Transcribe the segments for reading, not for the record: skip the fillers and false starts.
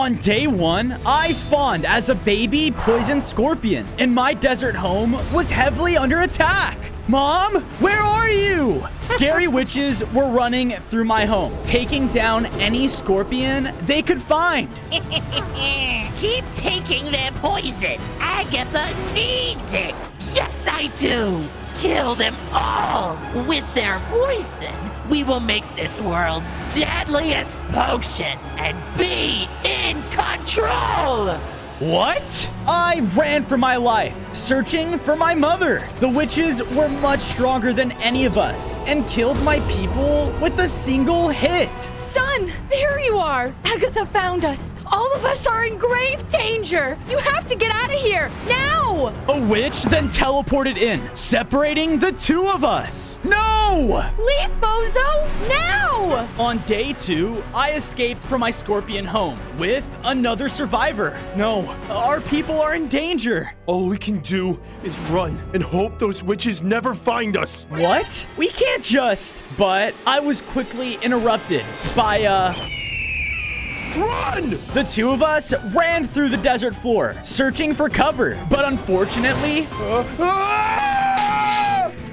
On day 1, I spawned as a baby poison scorpion, and my desert home was heavily under attack. Mom, where are you? Scary witches were running through my home, taking down any scorpion they could find. Keep taking their poison. Agatha needs it. Yes, I do. Kill them all with their poison. We will make this world's deadliest potion and be in control. What? I ran for my life, searching for my mother. The witches were much stronger than any of us and killed my people with a single hit. Son, there you are. Agatha found us. All of us are in grave danger. You have to get out of here, now! A witch then teleported in, separating the two of us. No! Leave, bozo, now! On day 2, I escaped from my scorpion home with another survivor. No, our people are in danger. All we can do is run and hope those witches never find us. What? We can't just... But I was quickly interrupted by, Run! The two of us ran through the desert floor, searching for cover. But unfortunately...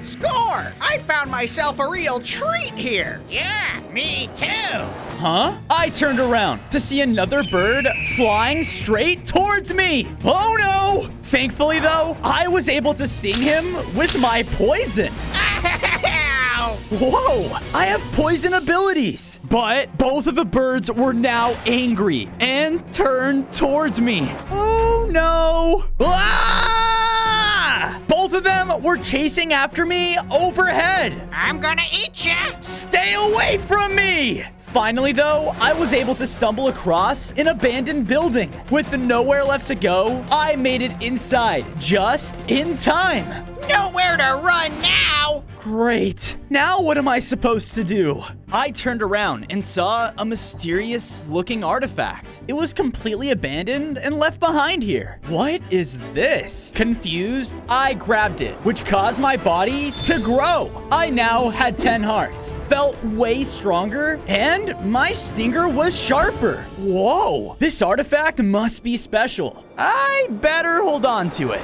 Score! I found myself a real treat here. Yeah, me too. Huh? I turned around to see another bird flying straight towards me. Oh no! Thankfully though, I was able to sting him with my poison. Ow! Whoa! I have poison abilities. But both of the birds were now angry and turned towards me. Oh no! Ah! Both of them were chasing after me overhead. I'm gonna eat ya. Stay away from me! Finally, though, I was able to stumble across an abandoned building. With nowhere left to go, I made it inside just in time. Nowhere to run now. Great. Now what am I supposed to do? I turned around and saw a mysterious-looking artifact. It was completely abandoned and left behind here. What is this? Confused, I grabbed it, which caused my body to grow. I now had 10 hearts, felt way stronger, and my stinger was sharper. Whoa, this artifact must be special. I better hold on to it.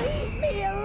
Leave me alone.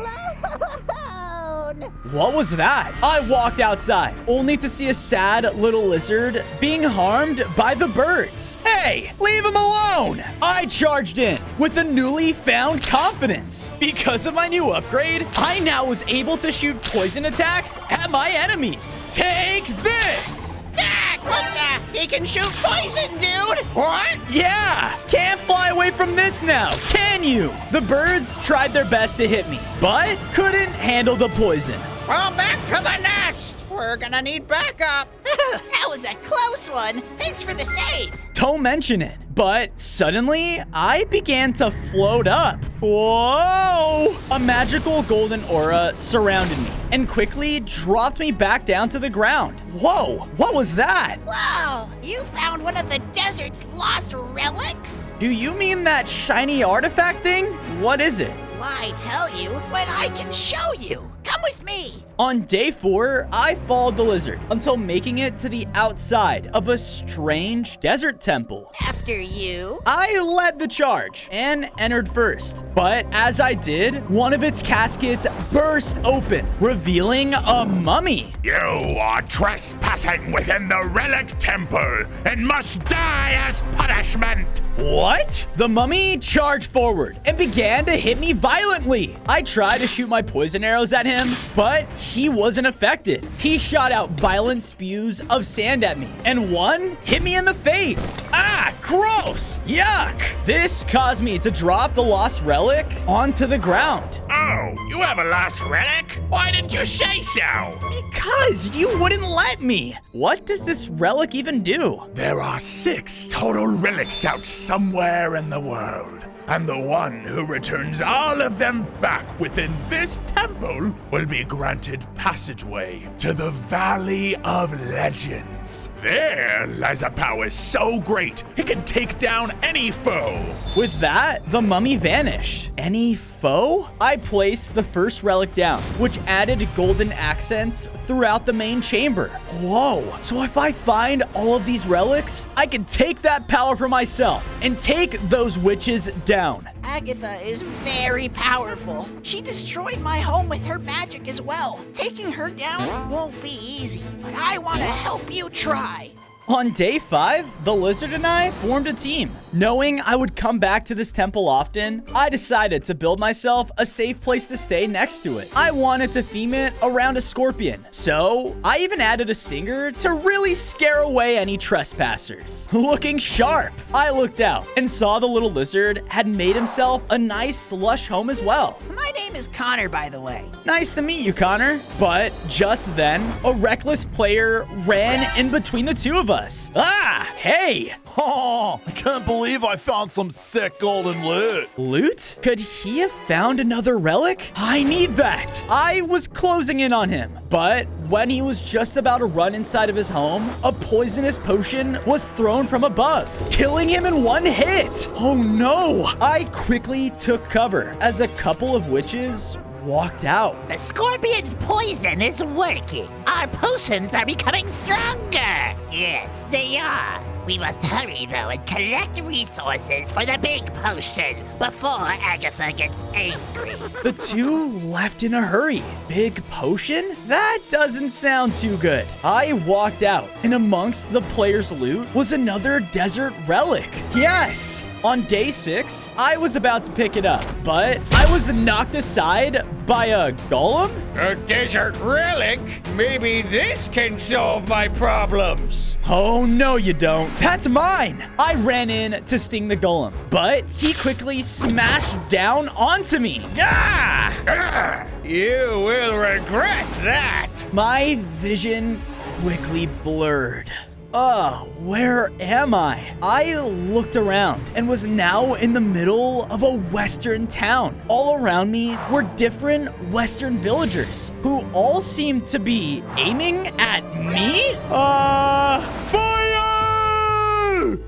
What was that? I walked outside, only to see a sad little lizard being harmed by the birds. Hey, leave him alone! I charged in with a newly found confidence. Because of my new upgrade, I now was able to shoot poison attacks at my enemies. Take this! Ah, what the? He can shoot poison, dude. What? Yeah! Can't fly away from this now, can you? The birds tried their best to hit me, but couldn't handle the poison. Well, back to the nest. We're gonna need backup. That was a close one. Thanks for the save. Don't mention it. But suddenly, I began to float up. Whoa! A magical golden aura surrounded me and quickly dropped me back down to the ground. Whoa! What was that? Whoa, you found one of the desert's lost relics? Do you mean that shiny artifact thing? What is it? Why tell you when I can show you? Come with me. On day 4, I followed the lizard until making it to the outside of a strange desert temple. After you. I led the charge and entered first. But as I did, one of its caskets burst open, revealing a mummy. You are trespassing within the relic temple and must die as punishment. What? The mummy charged forward and began to hit me violently. I tried to shoot my poison arrows at him, but he wasn't affected. He shot out violent spews of sand at me, and one hit me in the face. Ah, gross! Yuck! This caused me to drop the lost relic onto the ground. Oh, you have a lost relic? Why didn't you say so? Because you wouldn't let me. What does this relic even do? There are 6 total relics out somewhere in the world, and the one who returns all of them back within this temple will be granted passageway to the Valley of Legends. There lies a power so great it can take down any foe. With that, the mummy vanished. Any foe? I placed the first relic down, which added golden accents throughout the main chamber. Whoa, so if I find all of these relics, I can take that power for myself and take those witches down. Agatha is very powerful. She destroyed my home with her magic as well. Taking her down won't be easy, but I want to help you try. On day 5, the lizard and I formed a team. Knowing I would come back to this temple often, I decided to build myself a safe place to stay next to it. I wanted to theme it around a scorpion, so I even added a stinger to really scare away any trespassers. Looking sharp, I looked out and saw the little lizard had made himself a nice lush home as well. My name is Connor, by the way. Nice to meet you, Connor. But just then, a reckless player ran in between the two of us. Ah, hey! Oh, I can't believe I found some sick golden loot. Loot? Could he have found another relic? I need that. I was closing in on him, but when he was just about to run inside of his home, a poisonous potion was thrown from above, killing him in one hit. Oh no! I quickly took cover as a couple of witches walked out. The scorpion's poison is working. Our potions are becoming stronger. Yes, they are. We must hurry, though, and collect resources for the big potion before Agatha gets angry. The two left in a hurry. Big potion? That doesn't sound too good. I walked out, and amongst the players' loot was another desert relic. Yes! On day 6, I was about to pick it up, but I was knocked aside by a golem? A desert relic? Maybe this can solve my problems. Oh, no, you don't. That's mine. I ran in to sting the golem, but he quickly smashed down onto me. Ah! You will regret that. My vision quickly blurred. Oh, where am I? I looked around and was now in the middle of a western town. All around me were different western villagers who all seemed to be aiming at me. Fire!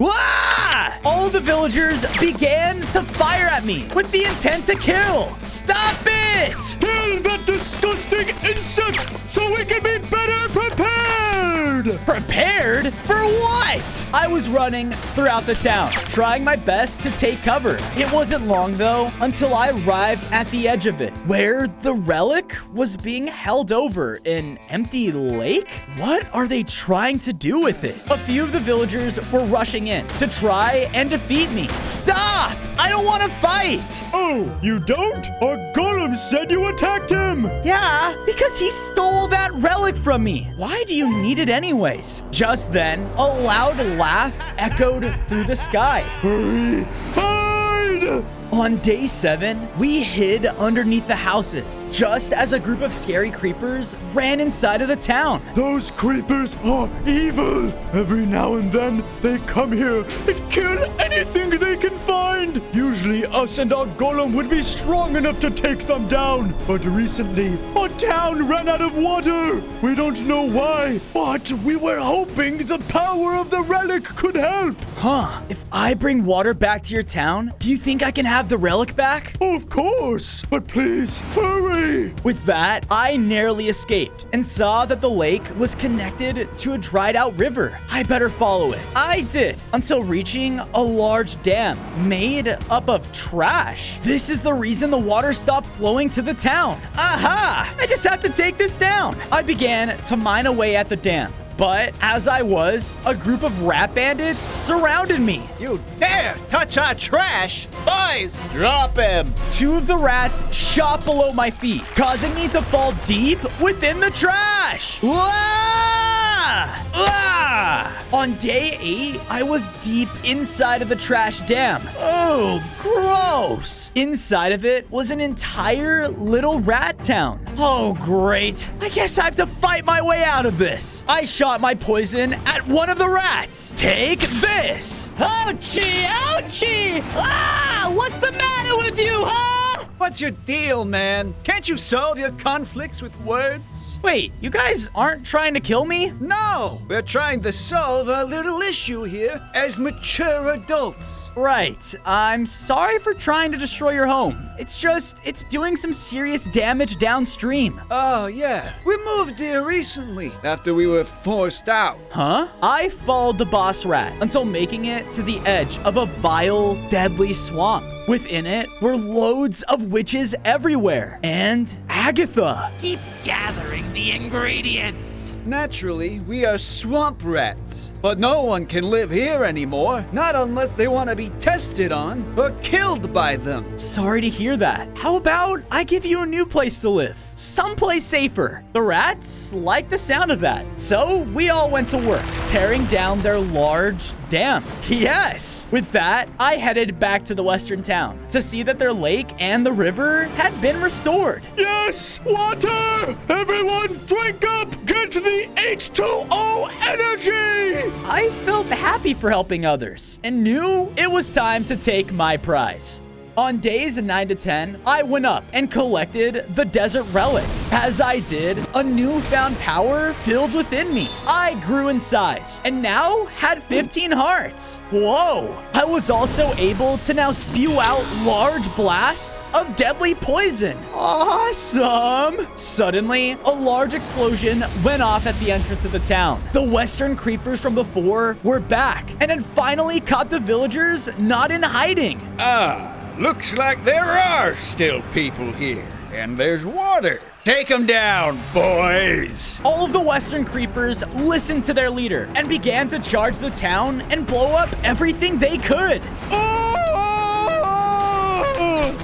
Ah! All of the villagers began to fire at me with the intent to kill. Stop it! Kill that disgusting insect so we can be better prepared! Prepared? For what? I was running throughout the town, trying my best to take cover. It wasn't long, though, until I arrived at the edge of it, where the relic was being held over an empty lake? What are they trying to do with it? A few of the villagers were rushing in to try and defeat me. Stop! I don't want to fight! Oh, you don't? Our golem said you attacked him! Yeah, because he stole that relic from me. Why do you need it anyways? Just then, a loud laugh echoed through the sky. Hurry! Hide! On day 7, we hid underneath the houses, just as a group of scary creepers ran inside of the town. Those creepers are evil! Every now and then, they come here and kill anything they can find! Usually, us and our golem would be strong enough to take them down. But recently, our town ran out of water! We don't know why, but we were hoping the power of the relic could help! Huh, if I bring water back to your town, do you think I can have the relic back? Of course! But please, hurry! With that, I narrowly escaped and saw that the lake was connected to a dried out river. I better follow it. I did, until reaching a large dam made up of trash. This is the reason the water stopped flowing to the town. Aha! I just have to take this down. I began to mine away at the dam. But as I was, a group of rat bandits surrounded me. You dare touch our trash? Boys, drop him. 2 of the rats shot below my feet, causing me to fall deep within the trash. Ah! Ah! On day 8, I was deep inside of the trash dam. Oh, gross. Inside of it was an entire little rat town. Oh, great. I guess I have to fight my way out of this. I shot my poison at one of the rats. Take this. Ouchie! Ouchie! Ah! What's the matter with you, huh? What's your deal, man? Can't you solve your conflicts with words? Wait, you guys aren't trying to kill me? No! We're trying to solve a little issue here as mature adults. Right. I'm sorry for trying to destroy your home. It's doing some serious damage downstream. Oh, yeah. We moved here recently after we were forced out. Huh? I followed the boss rat until making it to the edge of a vile, deadly swamp. Within it were loads of witches everywhere. And Agatha. Keep gathering the ingredients. Naturally, we are swamp rats. But no one can live here anymore. Not unless they want to be tested on or killed by them. Sorry to hear that. How about I give you a new place to live? Someplace safer. The rats like the sound of that. So we all went to work, tearing down their large dam. Yes! With that, I headed back to the western town to see that their lake and the river had been restored. Yes! Water! Everyone drink up! Get the H2O energy! I felt happy for helping others and knew it was time to take my prize. On days 9 to 10, I went up and collected the desert relic. As I did, a newfound power filled within me. I grew in size and now had 15 hearts. Whoa! I was also able to now spew out large blasts of deadly poison. Awesome! Suddenly, a large explosion went off at the entrance of the town. The western creepers from before were back and had finally caught the villagers not in hiding. Looks like there are still people here. And there's water. Take them down, boys. All of the western creepers listened to their leader and began to charge the town and blow up everything they could.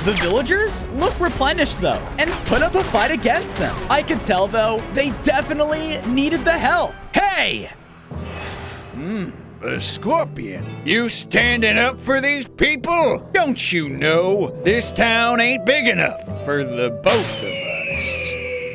The villagers looked replenished, though, and put up a fight against them. I could tell, though, they definitely needed the help. Hey! A scorpion. You standing up for these people? Don't you know this town ain't big enough for the both of us?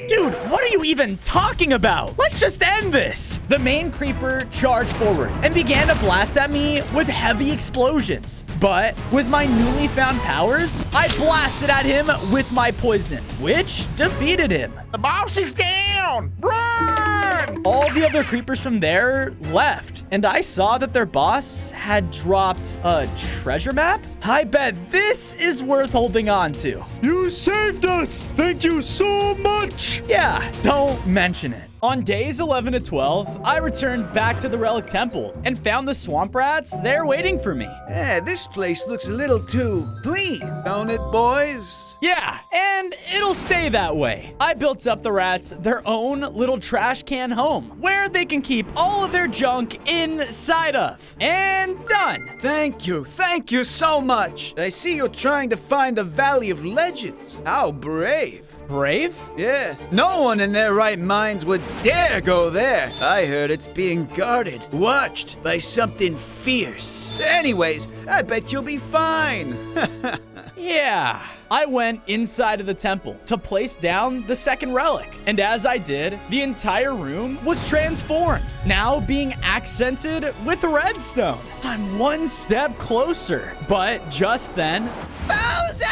Dude, what are you even talking about? Let's just end this. The main creeper charged forward and began to blast at me with heavy explosions. But with my newly found powers, I blasted at him with my poison, which defeated him. The boss is down! Run! All the other creepers from there left, and I saw that their boss had dropped a treasure map. I bet this is worth holding on to. You saved us! Thank you so much! Yeah, don't mention it. On days 11 to 12, I returned back to the Relic Temple and found the swamp rats there waiting for me. This place looks a little too clean, don't it, boys? Yeah, and it'll stay that way. I built up the rats their own little trash can home where they can keep all of their junk inside of. And done. Thank you so much. I see you're trying to find the Valley of Legends. How brave. Brave? Yeah, no one in their right minds would dare go there. I heard it's being guarded, watched by something fierce. Anyways, I bet you'll be fine. Yeah. I went inside of the temple to place down the second relic. And as I did, the entire room was transformed, now being accented with redstone. I'm one step closer. But just then, Bozo!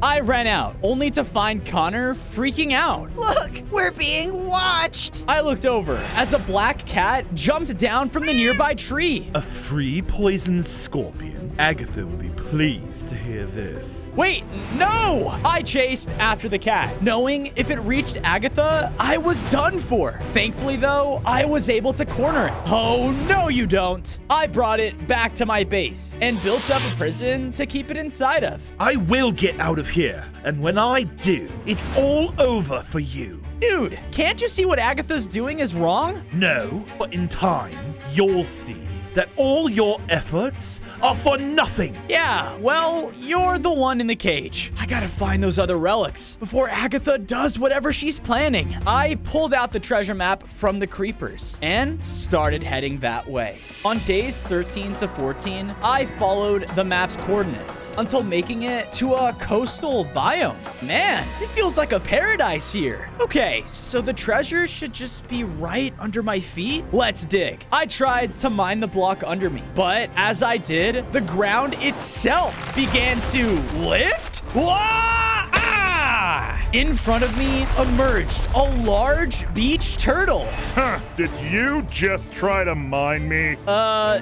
I ran out, only to find Connor freaking out. Look, we're being watched. I looked over as a black cat jumped down from the nearby tree. A free poison scorpion. Agatha will be pleased to hear this. Wait, no! I chased after the cat, knowing if it reached Agatha, I was done for. Thankfully, though, I was able to corner it. Oh, no, you don't. I brought it back to my base and built up a prison to keep it inside of. I will get out of here, and when I do, it's all over for you. Dude, can't you see what Agatha's doing is wrong? No, but in time, you'll see that all your efforts are for nothing. Yeah, well, you're the one in the cage. I gotta find those other relics before Agatha does whatever she's planning. I pulled out the treasure map from the creepers and started heading that way. On days 13 to 14, I followed the map's coordinates until making it to a coastal biome. Man, it feels like a paradise here. Okay, so the treasure should just be right under my feet. Let's dig. I tried to mine the block under me, but as I did, the ground itself began to lift. Whoa! In front of me emerged a large beach turtle. Huh, did you just try to mine me?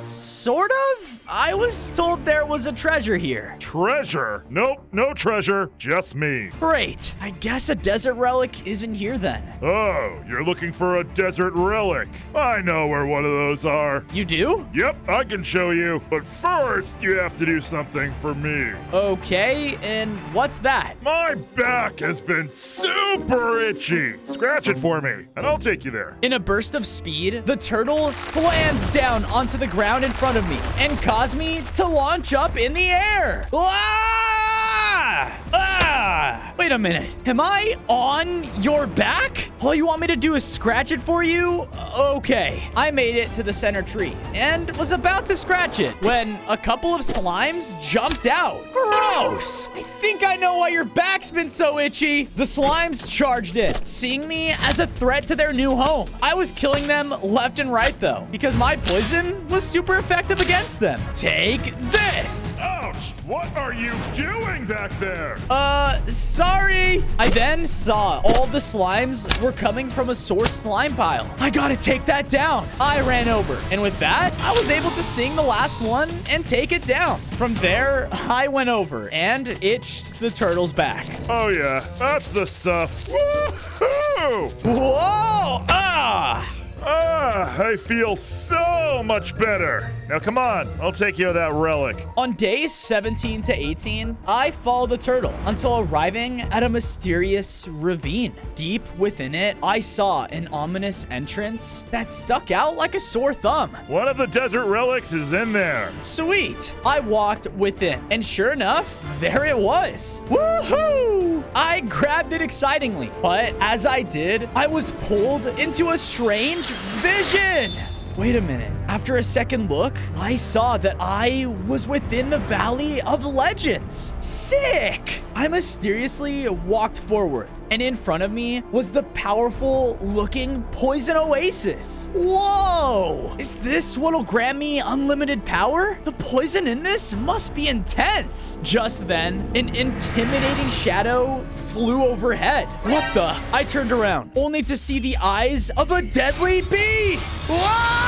Sort of? I was told there was a treasure here. Treasure? Nope, no treasure, just me. Great. I guess a desert relic isn't here then. Oh, you're looking for a desert relic. I know where one of those are. You do? Yep, I can show you. But first, you have to do something for me. Okay, and what's that? My back has been super itchy. Scratch it for me, and I'll take you there. In a burst of speed, the turtle slammed down onto the ground in front of me and caused me to launch up in the air. Ah! Ah! Wait a minute. Am I on your back? All you want me to do is scratch it for you? Okay. I made it to the center tree and was about to scratch it when a couple of slimes jumped out. Gross! I think I know why your back's been so itchy. The slimes charged in, seeing me as a threat to their new home. I was killing them left and right though, because my poison was super effective against them. Take this! Ouch! What are you doing back there? Sorry. I then saw all the slimes were coming from a source slime pile. I gotta take that down. I ran over, and with that, I was able to sting the last one and take it down. From there, I went over and itched the turtle's back. Oh yeah, that's the stuff. Woohoo! Whoa! Ah! I feel so much better. Now come on, I'll take you to that relic. On days 17 to 18, I followed the turtle until arriving at a mysterious ravine. Deep within it, I saw an ominous entrance that stuck out like a sore thumb. One of the desert relics is in there. Sweet. I walked within, and sure enough, there it was. Woohoo! I grabbed it excitingly, but as I did, I was pulled into a strange vision. Wait a minute. After a second look, I saw that I was within the Valley of Legends. Sick! I mysteriously walked forward, and in front of me was the powerful looking poison oasis. Whoa! Is this what'll grant me unlimited power? The poison in this must be intense. Just then, an intimidating shadow flew overhead. What the? I turned around, only to see the eyes of a deadly beast. Whoa!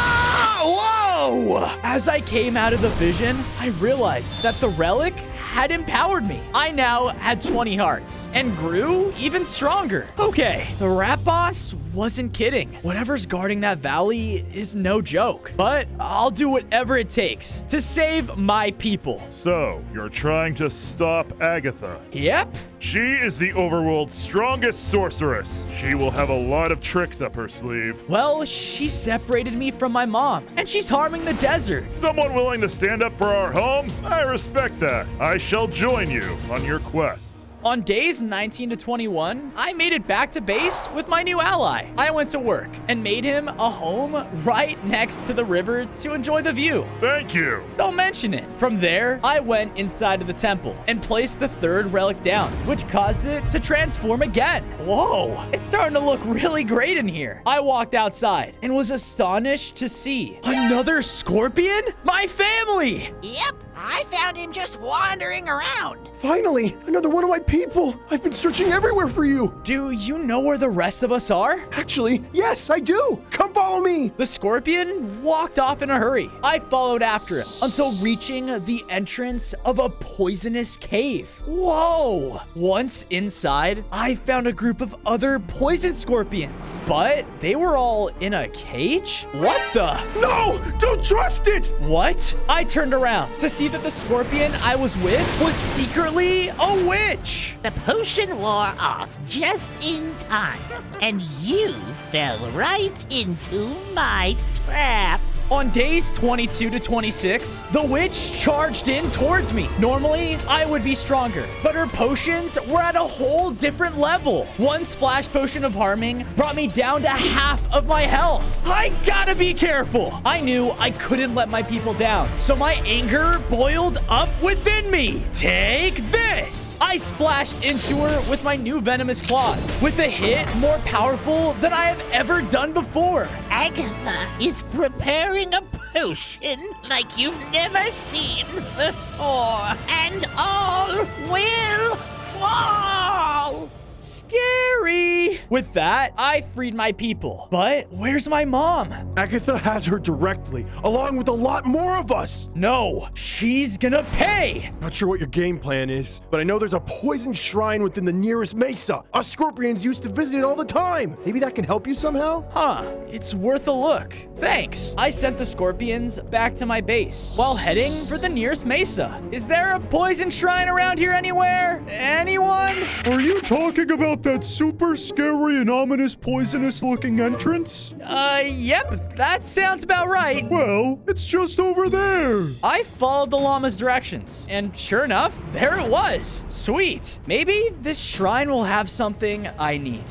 Whoa! As I came out of the vision, I realized that the relic had empowered me. I now had 20 hearts and grew even stronger. Okay, the rat boss wasn't kidding. Whatever's guarding that valley is no joke, but I'll do whatever it takes to save my people. So, you're trying to stop Agatha. Yep. She is the overworld's strongest sorceress. She will have a lot of tricks up her sleeve. Well, she separated me from my mom, and she's harming the desert. Someone willing to stand up for our home? I respect that. I shall join you on your quest. On days 19 to 21, I made it back to base with my new ally. I went to work and made him a home right next to the river to enjoy the view. Thank you. Don't mention it. From there, I went inside of the temple and placed the third relic down, which caused it to transform again. Whoa, it's starting to look really great in here. I walked outside and was astonished to see another scorpion? My family! Yep, I found him just wandering around. Finally, another one of my people. I've been searching everywhere for you. Do you know where the rest of us are? Actually, yes, I do. Come follow me. The scorpion walked off in a hurry. I followed after him until reaching the entrance of a poisonous cave. Whoa! Once inside, I found a group of other poison scorpions, but they were all in a cage? What the? No, don't trust it. What? I turned around to see that the scorpion I was with was secretly a witch. The potion wore off just in time, and you fell right into my trap. On days 22 to 26, the witch charged in towards me. Normally, I would be stronger, but her potions were at a whole different level. One splash potion of harming brought me down to half of my health. I gotta be careful. I knew I couldn't let my people down, so my anger boiled up within me. Take this. I splashed into her with my new venomous claws, with a hit more powerful than I have ever done before. Agatha is preparing a potion like you've never seen before, and all will fall. scary. With that, I freed my people. But where's my mom? Agatha has her directly, along with a lot more of us. No, she's gonna pay. Not sure what your game plan is, but I know there's a poison shrine within the nearest mesa. Us scorpions used to visit it all the time. Maybe that can help you somehow? Huh, it's worth a look. Thanks. I sent the scorpions back to my base while heading for the nearest mesa. Is there a poison shrine around here anywhere? Anyone? Are you talking about that super scary and ominous poisonous looking entrance? Yep, that sounds about right. Well, it's just over there. I followed the llama's directions, and sure enough, there it was. Sweet. Maybe this shrine will have something I need.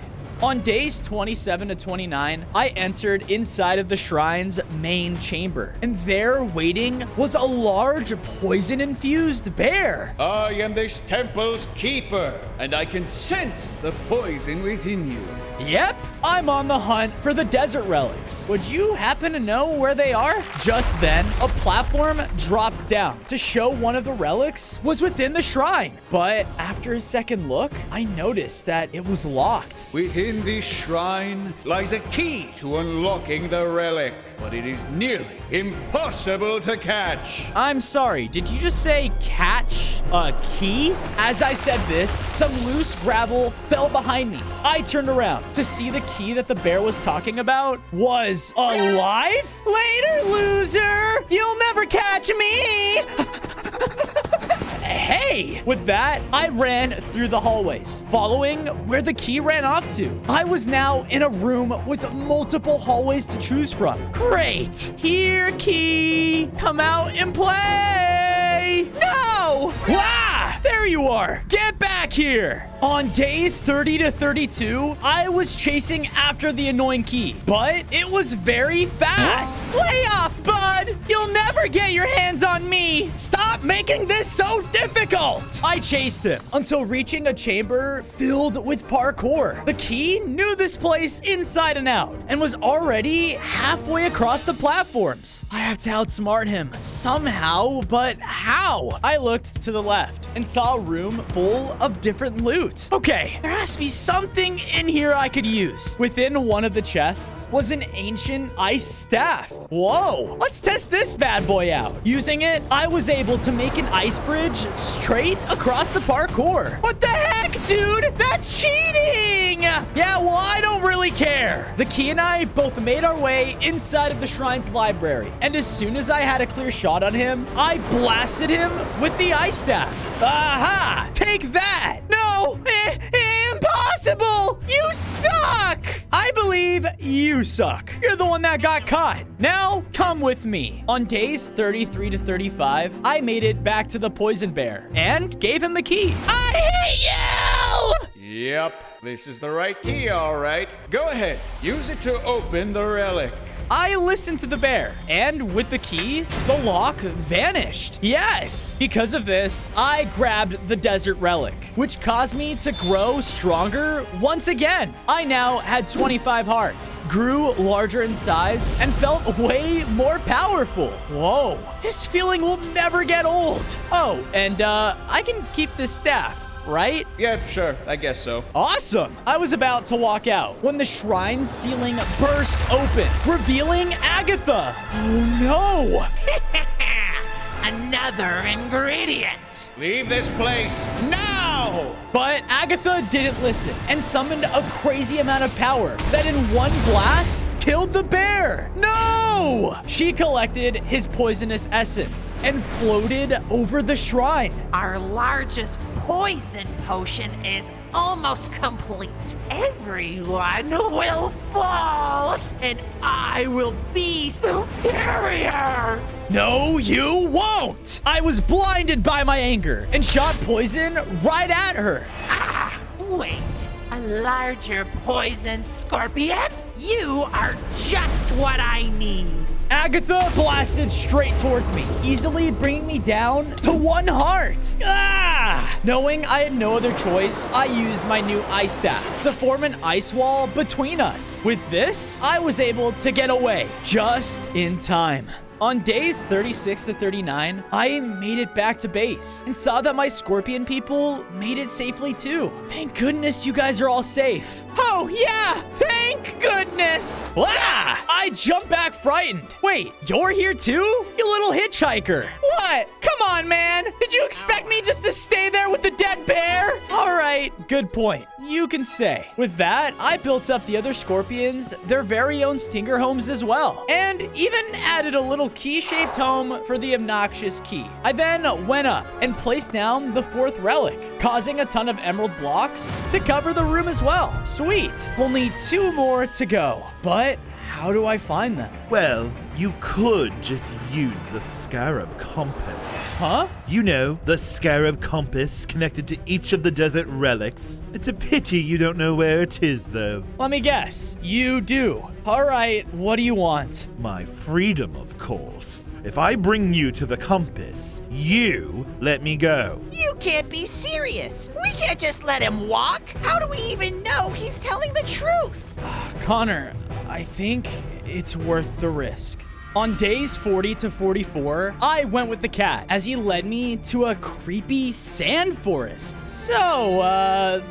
On days 27 to 29, I entered inside of the shrine's main chamber, and there waiting was a large poison-infused bear. I am this temple's keeper, and I can sense the poison within you. Yep, I'm on the hunt for the desert relics. Would you happen to know where they are? Just then, a platform dropped down to show one of the relics was within the shrine. But after a second look, I noticed that it was locked. Within this shrine lies a key to unlocking the relic, but it is nearly impossible to catch. I'm sorry, did you just say catch a key? As I said this, some loose gravel fell behind me. I turned around to see the key that the bear was talking about was alive? Later, loser! You'll never catch me! Hey! With that, I ran through the hallways, following where the key ran off to. I was now in a room with multiple hallways to choose from. Great! Here, key! Come out and play! No! Ah! There you are! Get back here! On days 30 to 32, I was chasing after the annoying key, but it was very fast. Lay off, bud! You'll never get your hands on me! Stop making this so difficult! I chased him until reaching a chamber filled with parkour. The key knew this place inside and out and was already halfway across the platforms. I have to outsmart him somehow, but how? I looked to the left and saw a room full of different loot. Okay, there has to be something in here I could use. Within one of the chests was an ancient ice staff. Whoa, let's test this bad boy out. Using it, I was able to make an ice bridge straight across the parkour. What the heck, dude? That's cheating! Yeah, well, I don't really care. The key and I both made our way inside of the shrine's library, and as soon as I had a clear shot on him, I blasted him with the ice staff. Aha! Take that! No! Impossible! You suck! I believe you suck. You're the one that got caught. Now, come with me. On days 33 to 35, I made it back to the poison bear and gave him the key. I hate you! Yep, this is the right key, all right. Go ahead, use it to open the relic. I listened to the bear, and with the key, the lock vanished. Yes! Because of this, I grabbed the desert relic, which caused me to grow stronger once again. I now had 25 hearts, grew larger in size, and felt way more powerful. Whoa, this feeling will never get old. Oh, and I can keep this staff, right? Yeah, sure, I guess so. Awesome! I was about to walk out when the shrine's ceiling burst open, revealing Agatha. Oh no! Another ingredient. Leave this place now! But Agatha didn't listen and summoned a crazy amount of power that in one blast killed the bear. No! She collected his poisonous essence and floated over the shrine. Our largest poison potion is almost complete. Everyone will fall, and I will be superior. No, you won't! I was blinded by my anger and shot poison right at her. Ah, wait. A larger poison scorpion? You are just what I need. Agatha blasted straight towards me, easily bringing me down to 1 heart. Ah! Knowing I had no other choice, I used my new ice staff to form an ice wall between us. With this, I was able to get away just in time. On days 36 to 39, I made it back to base and saw that my scorpion people made it safely too. Thank goodness you guys are all safe. Oh, yeah, thank goodness. Ah! I jumped back frightened. Wait, you're here too? You little hitchhiker. What? Come on, man. Did you expect me just to stay there with the dead bear? All right, good point. You can stay. With that, I built up the other scorpions their very own stinger homes as well, and even added a little key-shaped home for the obnoxious key. I then went up and placed down the 4th relic, causing a ton of emerald blocks to cover the room as well. Sweet. Only 2 more to go. But how do I find them? Well, you could just use the scarab compass. Huh? You know, the scarab compass connected to each of the desert relics. It's a pity you don't know where it is, though. Let me guess. You do. All right, what do you want? My freedom, of course. If I bring you to the compass, you let me go. You can't be serious. We can't just let him walk. How do we even know he's telling the truth? Connor, I think it's worth the risk. On days 40 to 44, I went with the cat as he led me to a creepy sand forest. So,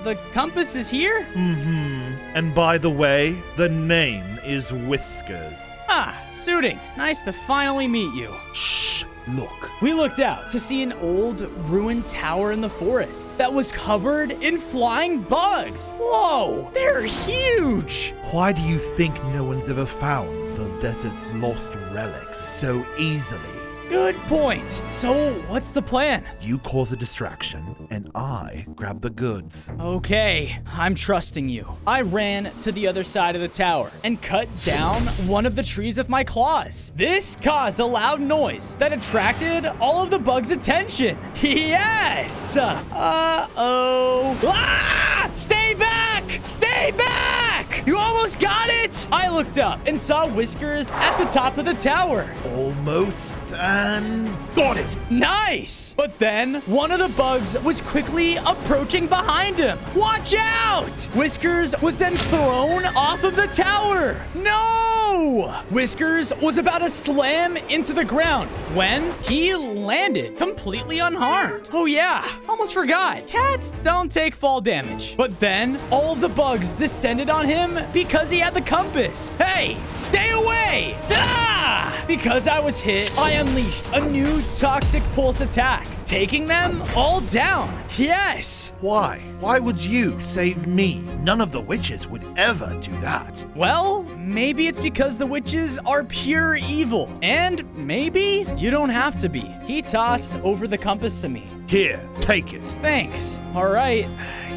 the compass is here? And by the way, the name is Whiskers. Ah, suiting. Nice to finally meet you. Shh, look. We looked out to see an old ruined tower in the forest that was covered in flying bugs. Whoa, they're huge. Why do you think no one's ever found the desert's lost relics so easily? Good point. So, what's the plan? You cause a distraction, and I grab the goods. Okay, I'm trusting you. I ran to the other side of the tower and cut down one of the trees with my claws. This caused a loud noise that attracted all of the bugs' attention. Yes! Uh-oh. Ah! Stay back! Stay back! You almost got it! I looked up and saw Whiskers at the top of the tower. Almost, and got it! Nice! But then, one of the bugs was quickly approaching behind him. Watch out! Whiskers was then thrown off of the tower. No! Whiskers was about to slam into the ground when he landed completely unharmed. Oh yeah, almost forgot. Cats don't take fall damage. But then, all of the bugs descended on him because he had the compass. Hey, stay away! Ah! Because I was hit, I unleashed a new toxic pulse attack, taking them all down. Yes! Why? Why would you save me? None of the witches would ever do that. Well, maybe it's because the witches are pure evil. And maybe you don't have to be. He tossed over the compass to me. Here, take it. Thanks. All right,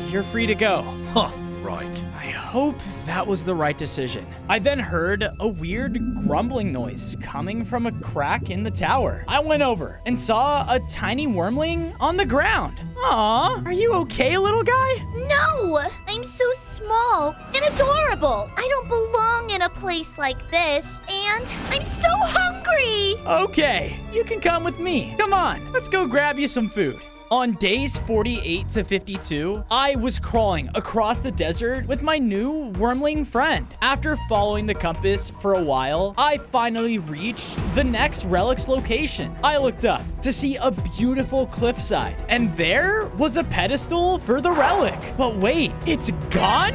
you're free to go. Huh, right. I hope that was the right decision. I then heard a weird grumbling noise coming from a crack in the tower. I went over and saw a tiny wormling on the ground. Aw, are you okay, little guy? No, I'm so small and adorable. I don't belong in a place like this, and I'm so hungry. Okay, you can come with me. Come on, let's go grab you some food. On days 48 to 52, I was crawling across the desert with my new wormling friend. After following the compass for a while, I finally reached the next relic's location. I looked up to see a beautiful cliffside, and there was a pedestal for the relic. But wait, it's gone?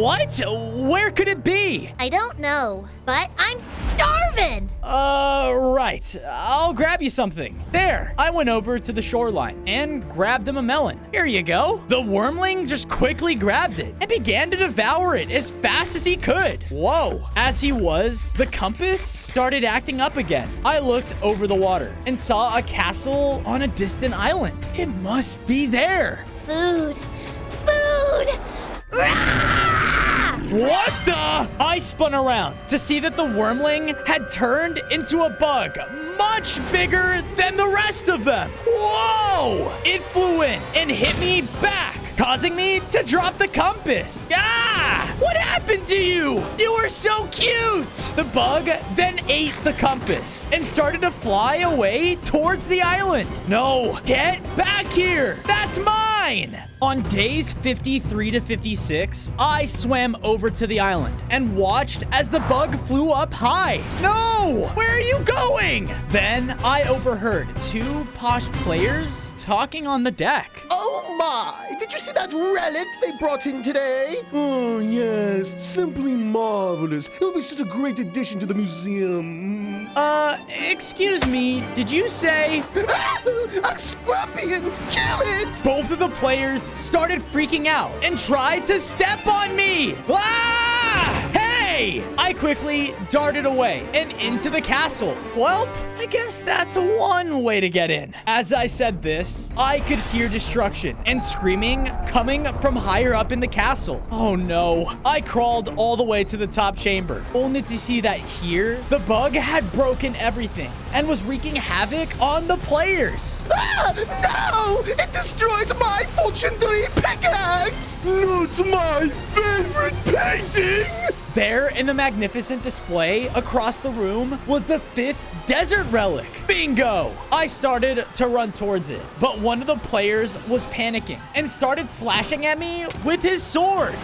What? Where could it be? I don't know, but I'm starving. Right. I'll grab you something. There. I went over to the shoreline and grabbed him a melon. Here you go. The wormling just quickly grabbed it and began to devour it as fast as he could. Whoa. As he was, the compass started acting up again. I looked over the water and saw a castle on a distant island. It must be there. Food. Food. Rah! What the? I spun around to see that the wormling had turned into a bug much bigger than the rest of them. Whoa! It flew in and hit me back. causing me to drop the compass. Ah! What happened to you? You were so cute! The bug then ate the compass and started to fly away towards the island. No, get back here! That's mine! On days 53 to 56, I swam over to the island and watched as the bug flew up high. No! Where are you going? Then I overheard two posh players talking on the deck. Oh my! Did you see that relic they brought in today? Oh, yes. Simply marvelous. It'll be such a great addition to the museum. Excuse me, did you say? A scorpion! Kill it! Both of the players started freaking out and tried to step on me. Ah! Hey! I quickly darted away and into the castle. Well, I guess that's one way to get in. As I said this, I could hear destruction and screaming coming from higher up in the castle. Oh no. I crawled all the way to the top chamber, only to see that here, the bug had broken everything and was wreaking havoc on the players. Ah! No! It destroyed my Fortune 3 pickaxe! Not my favorite painting! There in the magnificent display across the room was the 5th desert relic. Bingo! I started to run towards it, but one of the players was panicking and started slashing at me with his sword.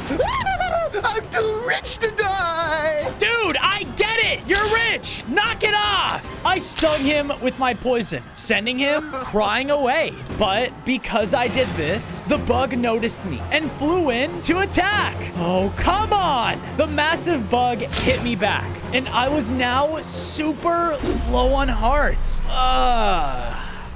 I'm too rich to die! Dude, I get it! You're rich! Knock it off! I stung him with my poison, sending him crying away. But because I did this, the bug noticed me and flew in to attack. Oh, come on! The massive bug hit me back, and I was now super low on hearts.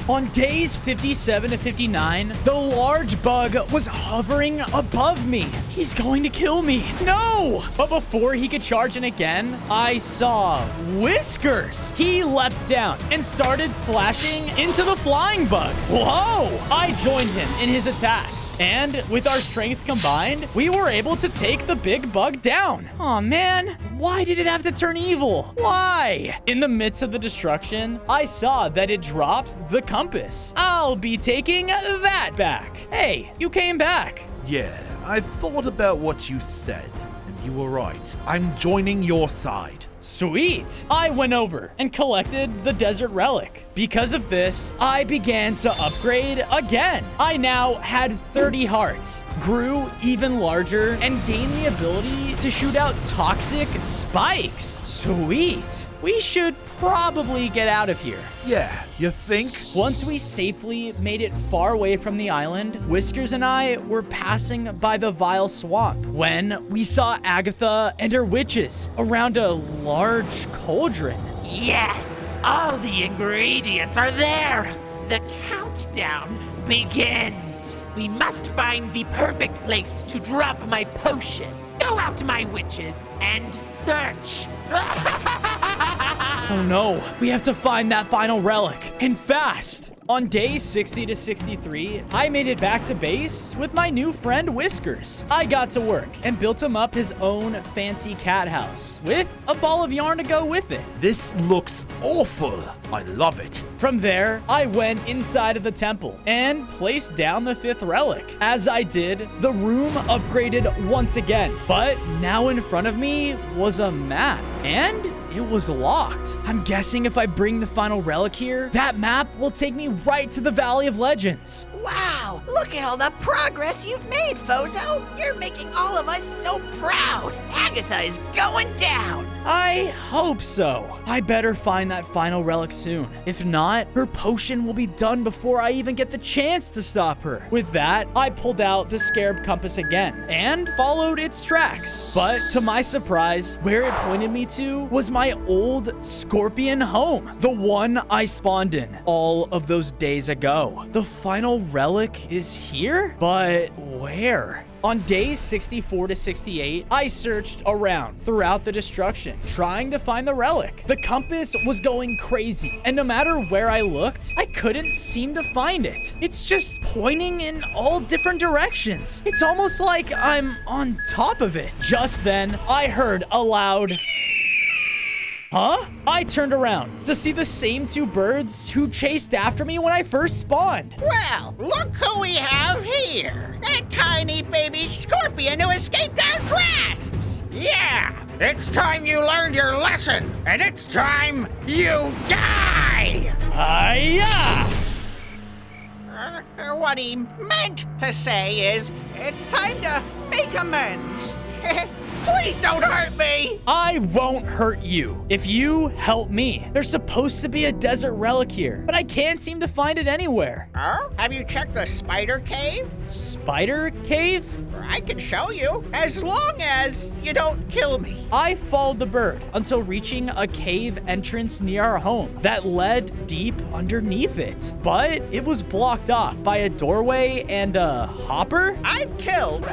On days 57 to 59, the large bug was hovering above me. He's going to kill me. No! But before he could charge in again, I saw Whiskers. He leapt down and started slashing into the flying bug. Whoa! I joined him in his attacks. And with our strength combined, we were able to take the big bug down. Aw, man. Why did it have to turn evil? Why? In the midst of the destruction, I saw that it dropped the compass. I'll be taking that back. Hey, you came back. Yeah, I thought about what you said, and you were right. I'm joining your side. Sweet! I went over and collected the desert relic. Because of this, I began to upgrade again. I now had 30 hearts, grew even larger, and gained the ability to shoot out toxic spikes. Sweet! We should probably get out of here. Yeah, you think? Once we safely made it far away from the island, Whiskers and I were passing by the Vile Swamp when we saw Agatha and her witches around a large cauldron. Yes, all the ingredients are there. The countdown begins. We must find the perfect place to drop my potion. Go out, my witches, and search. Oh no, we have to find that final relic, and fast. On days 60 to 63, I made it back to base with my new friend Whiskers. I got to work and built him up his own fancy cat house with a ball of yarn to go with it. This looks awful. I love it. From there, I went inside of the temple and placed down the 5th relic. As I did, the room upgraded once again, but now in front of me was a map, and it was locked. I'm guessing if I bring the final relic here, that map will take me right to the Valley of Legends. Wow, look at all the progress you've made, Fozo. You're making all of us so proud. Agatha is going down. I hope so. I better find that final relic soon. If not, her potion will be done before I even get the chance to stop her. With that, I pulled out the scarab compass again and followed its tracks. But to my surprise, where it pointed me to was my old scorpion home, the one I spawned in all of those days ago. The final relic is here? But where? On days 64 to 68, I searched around throughout the destruction, trying to find the relic. The compass was going crazy, and no matter where I looked, I couldn't seem to find it. It's just pointing in all different directions. It's almost like I'm on top of it. Just then, I heard a loud Huh? I turned around to see the same two birds who chased after me when I first spawned. Well, look who we have here. That tiny baby scorpion who escaped our grasps. Yeah, it's time you learned your lesson, and it's time you die. Hi-ya! What he meant to say is, it's time to make amends. Please don't hurt me! I won't hurt you if you help me. There's supposed to be a desert relic here, but I can't seem to find it anywhere. Oh? Have you checked the spider cave? Spider cave? I can show you, as long as you don't kill me. I followed the bird until reaching a cave entrance near our home that led deep underneath it. But it was blocked off by a doorway and a hopper? I've killed,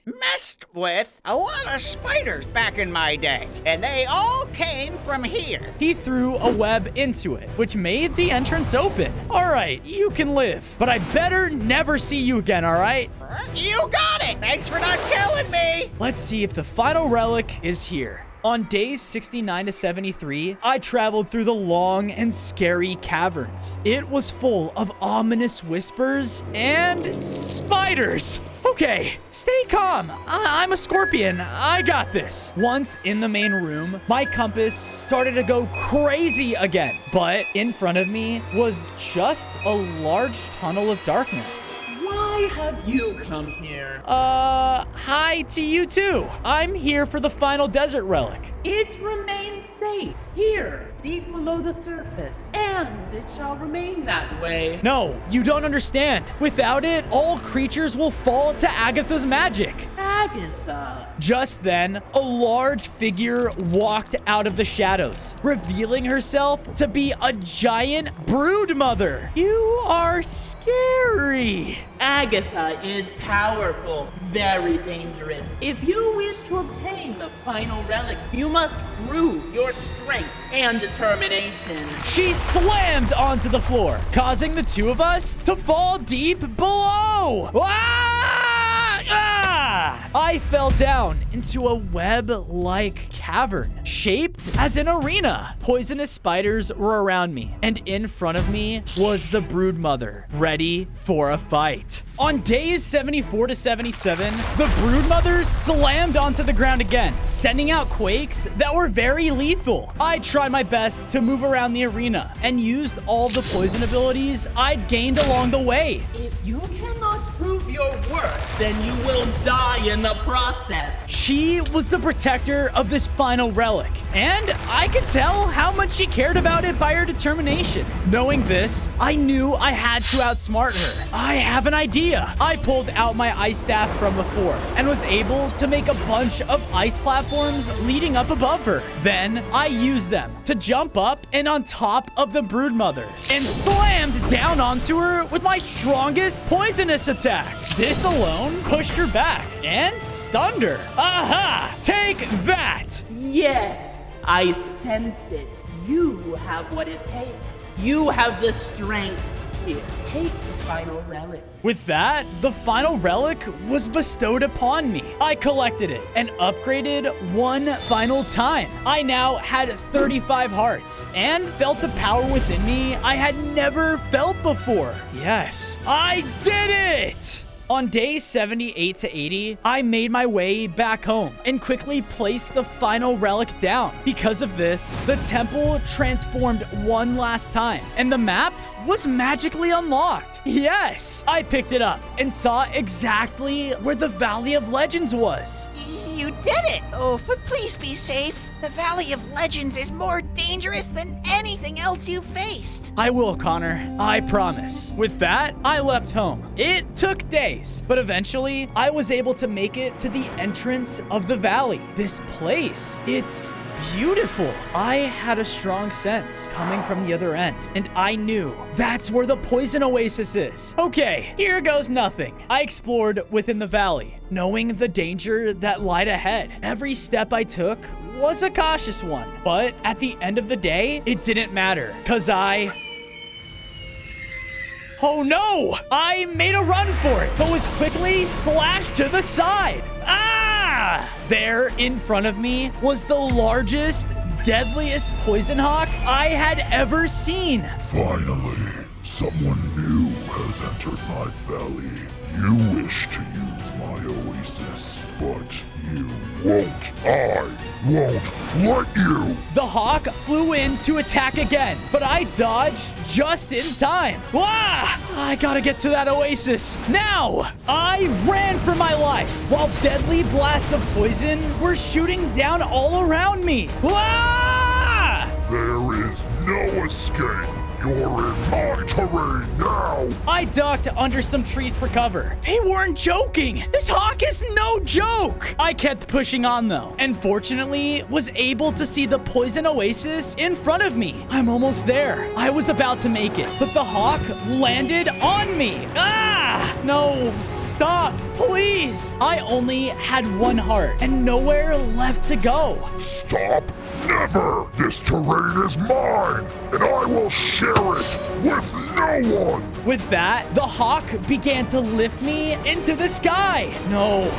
messed with a lot of spiders back in my day, and they all came from here. He threw a web into it, which made the entrance open. All right, you can live, but I better never see you again, all right? You got it! Thanks for not killing me! Let's see if the final relic is here. On days 69 to 73, I traveled through the long and scary caverns. It was full of ominous whispers and spiders. Okay, stay calm. I'm a scorpion. I got this. Once in the main room, my compass started to go crazy again. But in front of me was just a large tunnel of darkness. Why have you come here? Hi to you too. I'm here for the final desert relic. It remains safe here, deep below the surface, and it shall remain that way. No, you don't understand. Without it, all creatures will fall to Agatha's magic. Agatha. Just then, a large figure walked out of the shadows, revealing herself to be a giant brood mother. You are scary. Agatha is powerful, very dangerous. If you wish to obtain the final relic, you must prove your strength and determination. She slammed onto the floor, causing the two of us to fall deep below. I fell down into a web-like cavern, shaped as an arena. Poisonous spiders were around me, and in front of me was the brood mother, ready for a fight. On days 74 to 77, the brood mother slammed onto the ground again, sending out quakes that were very lethal. I tried my best to move around the arena and used all the poison abilities I'd gained along the way. If you cannot prove your worth, then you will die in the process. She was the protector of this final relic, and I could tell how much she cared about it by her determination. Knowing this, I knew I had to outsmart her. I have an idea. I pulled out my ice staff from before and was able to make a bunch of ice platforms leading up above her. Then I used them to jump up and on top of the brood mother and slammed down onto her with my strongest poisonous attack. This alone pushed her back and stunned her. Aha! Take that! Yes, I sense it. You have what it takes. You have the strength. Here, take the final relic. With that, the final relic was bestowed upon me. I collected it and upgraded one final time. I now had 35 hearts and felt a power within me I had never felt before. Yes, I did it! On days 78 to 80, I made my way back home and quickly placed the final relic down. Because of this, the temple transformed one last time, and the map was magically unlocked. Yes, I picked it up and saw exactly where the Valley of Legends was. You did it! Oh, but please be safe. The Valley of Legends is more dangerous than anything else you've faced. I will, Connor. I promise. With that, I left home. It took days, but eventually, I was able to make it to the entrance of the valley. This place, it's beautiful. I had a strong sense coming from the other end, and I knew that's where the poison oasis is. Okay, here goes nothing. I explored within the valley, knowing the danger that lied ahead. Every step I took was a cautious one, but at the end of the day, it didn't matter, cause oh no! I made a run for it, but was quickly slashed to the side. Ah! There in front of me was the largest deadliest poison hawk I had ever seen. Finally, someone new has entered my valley. You wish to use my oasis, but you won't. I won't let you. The hawk flew in to attack again, but I dodged just in time. Ah! I gotta get to that oasis now. I ran for my life while deadly blasts of poison were shooting down all around me. Ah! There is no escape. You're in my terrain now. I ducked under some trees for cover. They weren't joking. This hawk is no joke. I kept pushing on though, and fortunately was able to see the poison oasis in front of me. I'm almost there. I was about to make it, but the hawk landed on me. Ah! No, stop, please. I only had one heart and nowhere left to go. Stop. Never! This terrain is mine, and I will share it with no one! With that, the hawk began to lift me into the sky. No!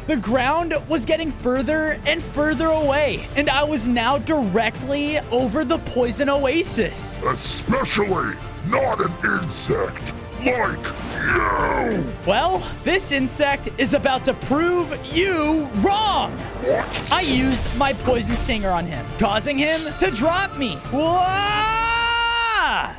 The ground was getting further and further away, and I was now directly over the poison oasis. Especially not an insect like you! Well, this insect is about to prove you wrong. What? I used my poison stinger on him, causing him to drop me. Whoa!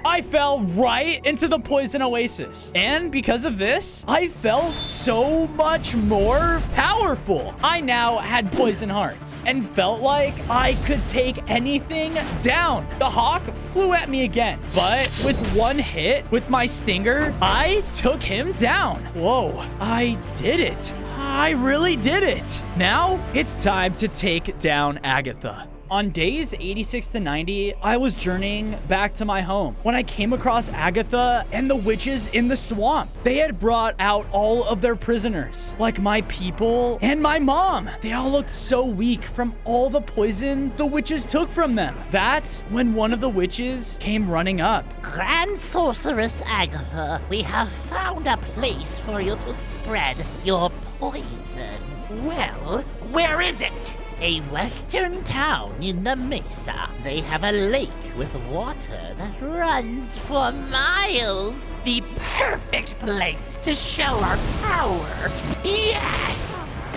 I fell right into the poison oasis. And because of this, I felt so much more powerful. I now had poison hearts and felt like I could take anything down. The hawk flew at me again, but with one hit with my stinger, I took him down. Whoa, I did it. I really did it. Now it's time to take down Agatha. On days 86 to 90, I was journeying back to my home when I came across Agatha and the witches in the swamp. They had brought out all of their prisoners, like my people and my mom. They all looked so weak from all the poison the witches took from them. That's when one of the witches came running up. Grand Sorceress Agatha, we have found a place for you to spread your poison. Well, where is it? A western town in the Mesa. They have a lake with water that runs for miles. The perfect place to show our power. Yes!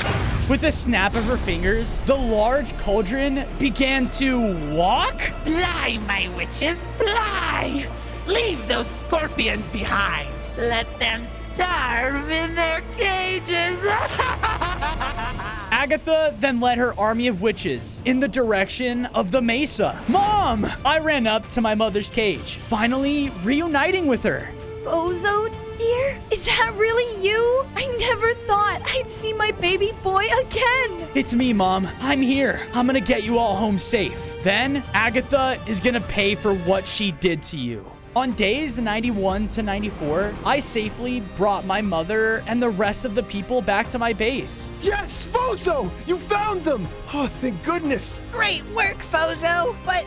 With a snap of her fingers, the large cauldron began to walk. Fly, my witches, fly! Leave those scorpions behind. Let them starve in their cages. Agatha then led her army of witches in the direction of the mesa. Mom! I ran up to my mother's cage, finally reuniting with her. Fozo, dear? Is that really you? I never thought I'd see my baby boy again. It's me, Mom. I'm here. I'm gonna get you all home safe. Then, Agatha is gonna pay for what she did to you. On days 91 to 94, I safely brought my mother and the rest of the people back to my base. Yes, Fozo! You found them! Oh, thank goodness! Great work, Fozo! But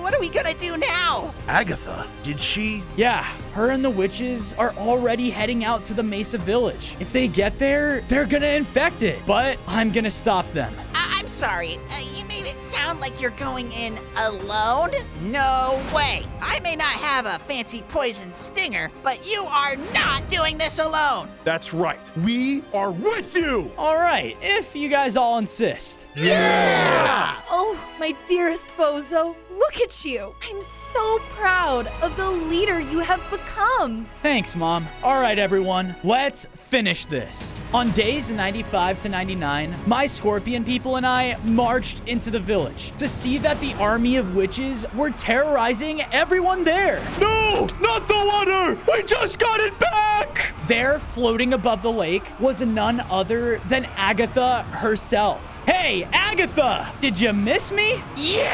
what are we gonna do now? Agatha, did she? Yeah, her and the witches are already heading out to the Mesa village. If they get there, they're gonna infect it. But I'm gonna stop them. I'm sorry. You made it sound like you're going in alone? No way. I may not have a fancy poison stinger, but you are not doing this alone. That's right. We are with you! All right, if you guys all insist. Yeah! Oh, my dearest Fozo, look at you. I'm so proud of the leader you have become. Thanks, Mom. All right, everyone, let's finish this. On days 95 to 99, my scorpion people and I marched into the village to see that the army of witches were terrorizing everyone there. No, not the water! We just got it back! There, floating above the lake, was none other than Agatha herself. Hey, Agatha! Did you miss me? You!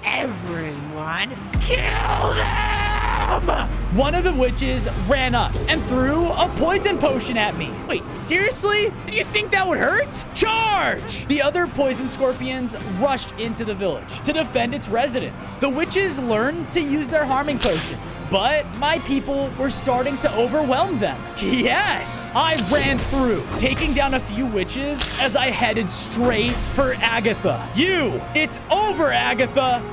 Everyone, kill them! One of the witches ran up and threw a poison potion at me. Wait, seriously? Did you think that would hurt? Charge! The other poison scorpions rushed into the village to defend its residents. The witches learned to use their harming potions, but my people were starting to overwhelm them. Yes! I ran through, taking down a few witches as I headed straight for Agatha. It's over, Agatha!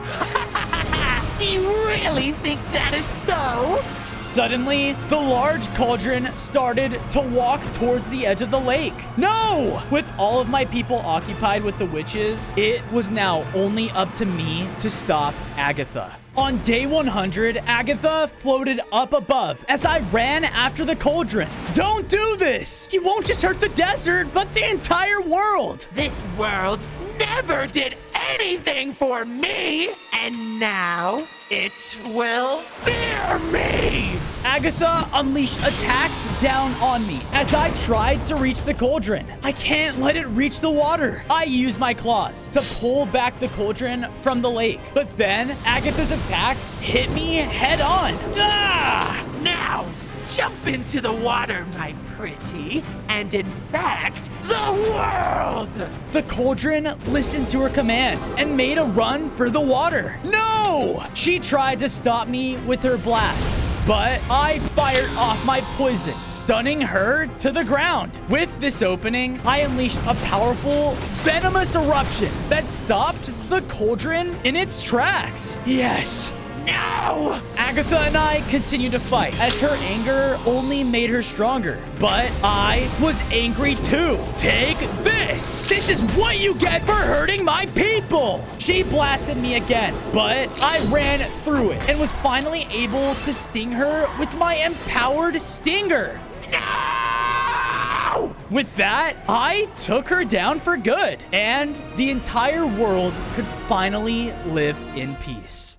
You really think that is so? Suddenly, the large cauldron started to walk towards the edge of the lake. No! With all of my people occupied with the witches, it was now only up to me to stop Agatha. On day 100, Agatha floated up above as I ran after the cauldron. Don't do this! You won't just hurt the desert, but the entire world! This world never did anything for me, and now it will fear me! Agatha unleashed attacks down on me as I tried to reach the cauldron. I can't let it reach the water. I used my claws to pull back the cauldron from the lake. But then Agatha's attacks hit me head on. Ah! Now, jump into the water, my pretty, and in fact, the world! The cauldron listened to her command and made a run for the water. No! She tried to stop me with her blasts, but I fired off my poison, stunning her to the ground. With this opening, I unleashed a powerful, venomous eruption that stopped the cauldron in its tracks. Yes. No! Agatha and I continued to fight as her anger only made her stronger. But I was angry too. Take this! This is what you get for hurting my people! She blasted me again, but I ran through it and was finally able to sting her with my empowered stinger. No! With that, I took her down for good, and the entire world could finally live in peace.